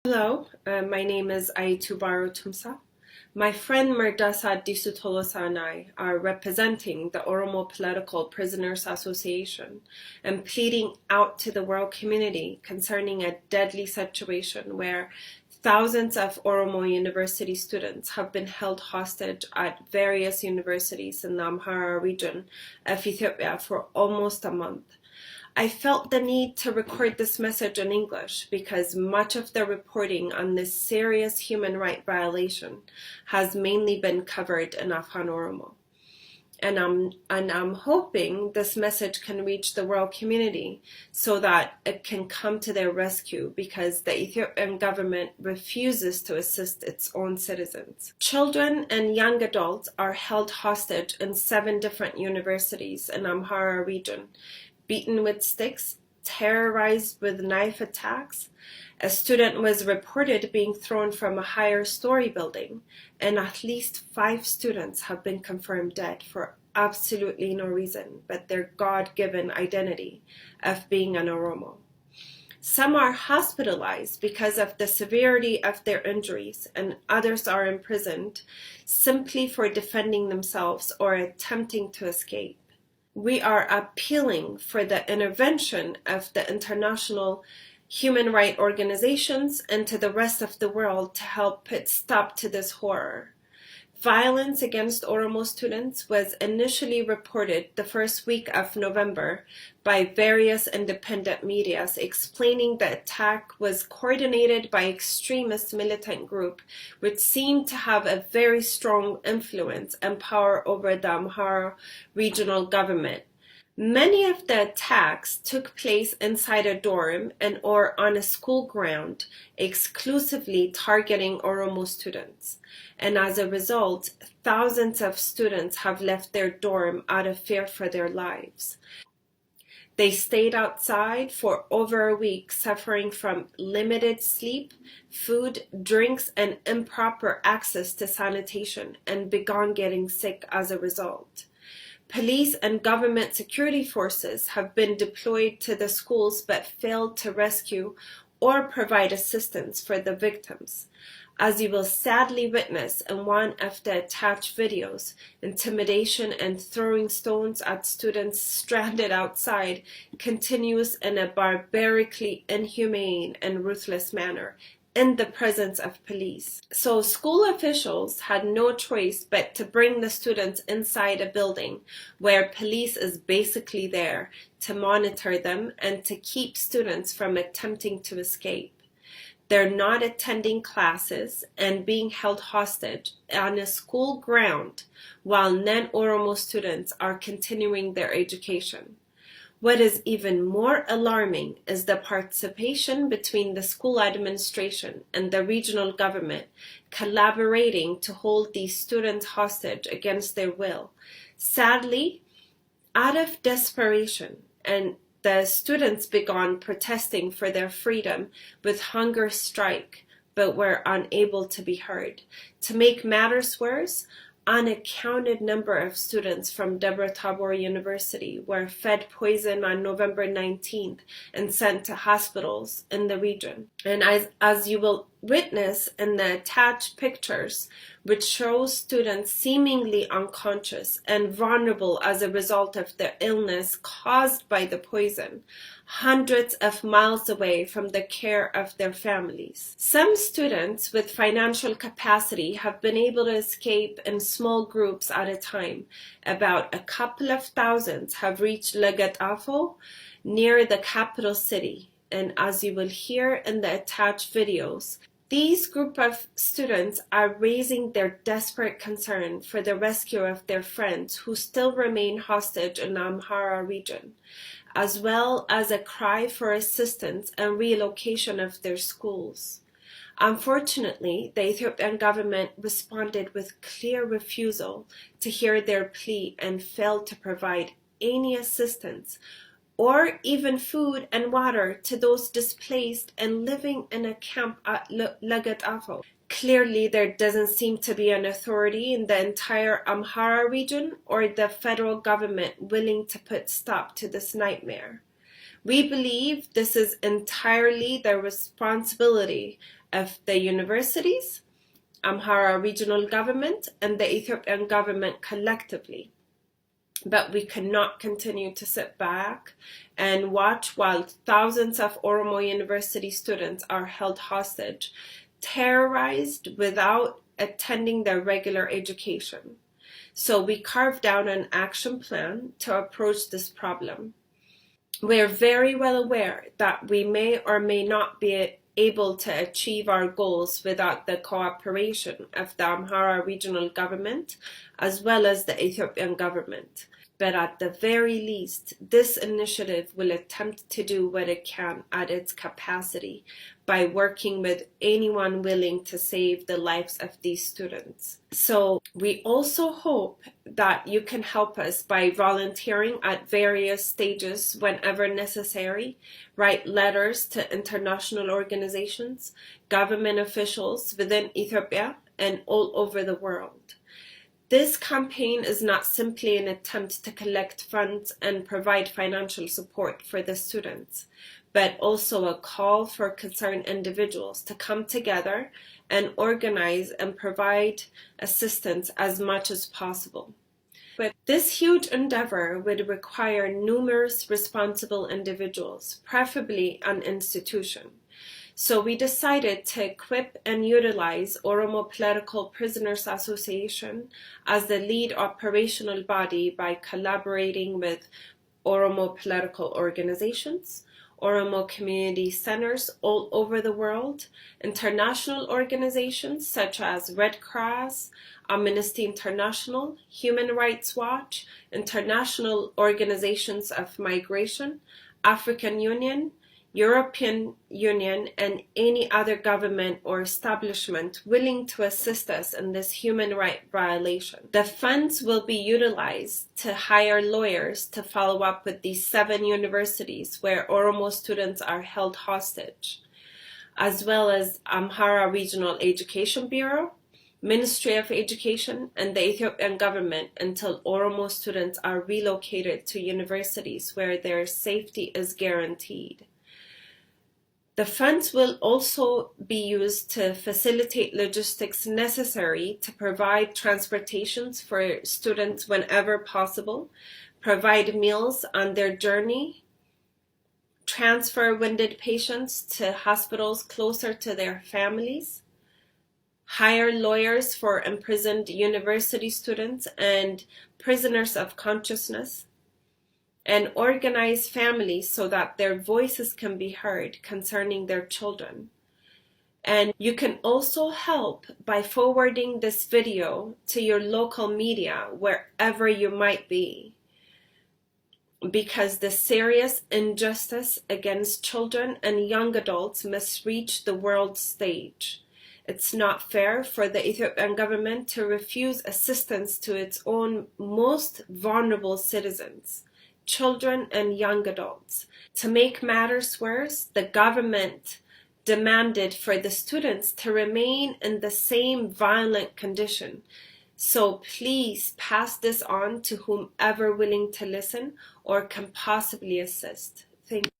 Hello, my name is Aitubaru Tumsa. My friend Murdasa Disutolosa and I are representing the Oromo Political Prisoners Association and pleading out to the world community concerning a deadly situation where thousands of Oromo University students have been held hostage at various universities in the Amhara region of Ethiopia for almost a month. I felt the need to record this message in English because much of the reporting on this serious human right violation has mainly been covered in Afghan Oromo. And I'm hoping this message can reach the world community so that it can come to their rescue because the Ethiopian government refuses to assist its own citizens. Children and young adults are held hostage in 7 different universities in Amhara region, beaten with sticks, terrorized with knife attacks. A student was reported being thrown from a higher story building, and at least 5 students have been confirmed dead for absolutely no reason but their God-given identity of being an Oromo. Some are hospitalized because of the severity of their injuries, and others are imprisoned simply for defending themselves or attempting to escape. We are appealing for the intervention of the international human rights organizations and to the rest of the world to help put stop to this horror. Violence against Oromo students was initially reported the first week of November by various independent medias explaining the attack was coordinated by extremist militant group which seemed to have a very strong influence and power over the Amhara regional government. Many of the attacks took place inside a dorm and or on a school ground, exclusively targeting Oromo students. And as a result, thousands of students have left their dorm out of fear for their lives. They stayed outside for over a week, suffering from limited sleep, food, drinks, and improper access to sanitation, and began getting sick as a result. Police and government security forces have been deployed to the schools but failed to rescue or provide assistance for the victims. As you will sadly witness in one of the attached videos, intimidation and throwing stones at students stranded outside continues in a barbarically inhumane and ruthless manner in the presence of police. So school officials had no choice but to bring the students inside a building where police is basically there to monitor them and to keep students from attempting to escape. They're not attending classes and being held hostage on a school ground while non-Oromo students are continuing their education. What is even more alarming is the participation between the school administration and the regional government collaborating to hold these students hostage against their will. Sadly, out of desperation, and the students began protesting for their freedom with hunger strike, but were unable to be heard. To make matters worse, unaccounted number of students from Deborah Tabor University were fed poison on November 19th and sent to hospitals in the region. And as you will witness in the attached pictures, which shows students seemingly unconscious and vulnerable as a result of the illness caused by the poison, hundreds of miles away from the care of their families. Some students with financial capacity have been able to escape in small groups at a time. About a couple of thousands have reached Legatafo near the capital city. And as you will hear in the attached videos, these group of students are raising their desperate concern for the rescue of their friends who still remain hostage in the Amhara region, as well as a cry for assistance and relocation of their schools. Unfortunately, the Ethiopian government responded with clear refusal to hear their plea and failed to provide any assistance or even food and water to those displaced and living in a camp at Lagat-Afo. Clearly, there doesn't seem to be an authority in the entire Amhara region or the federal government willing to put stop to this nightmare. We believe this is entirely the responsibility of the universities, Amhara regional government, and the Ethiopian government collectively. But we cannot continue to sit back and watch while thousands of Oromo University students are held hostage, terrorized without attending their regular education. So we carved out an action plan to approach this problem. We're very well aware that we may or may not be able to achieve our goals without the cooperation of the Amhara regional government as well as the Ethiopian government. But at the very least, this initiative will attempt to do what it can at its capacity by working with anyone willing to save the lives of these students. So we also hope that you can help us by volunteering at various stages whenever necessary, write letters to international organizations, government officials within Ethiopia and all over the world. This campaign is not simply an attempt to collect funds and provide financial support for the students, but also a call for concerned individuals to come together and organize and provide assistance as much as possible. But this huge endeavor would require numerous responsible individuals, preferably an institution. So we decided to equip and utilize Oromo Political Prisoners Association as the lead operational body by collaborating with Oromo political organizations, Oromo community centers all over the world, international organizations such as Red Cross, Amnesty International, Human Rights Watch, international organizations of migration, African Union, European Union, and any other government or establishment willing to assist us in this human right violation. The funds will be utilized to hire lawyers to follow up with these 7 universities where Oromo students are held hostage, as well as Amhara Regional Education Bureau, Ministry of Education, and the Ethiopian government until Oromo students are relocated to universities where their safety is guaranteed. The funds will also be used to facilitate logistics necessary to provide transportations for students whenever possible, provide meals on their journey, transfer wounded patients to hospitals closer to their families, hire lawyers for imprisoned university students and prisoners of consciousness, and organize families so that their voices can be heard concerning their children. And you can also help by forwarding this video to your local media wherever you might be, because the serious injustice against children and young adults must reach the world stage. It's not fair for the Ethiopian government to refuse assistance to its own most vulnerable citizens, children and young adults. To make matters worse, the government demanded for the students to remain in the same violent condition. So please pass this on to whomever willing to listen or can possibly assist. Thank you.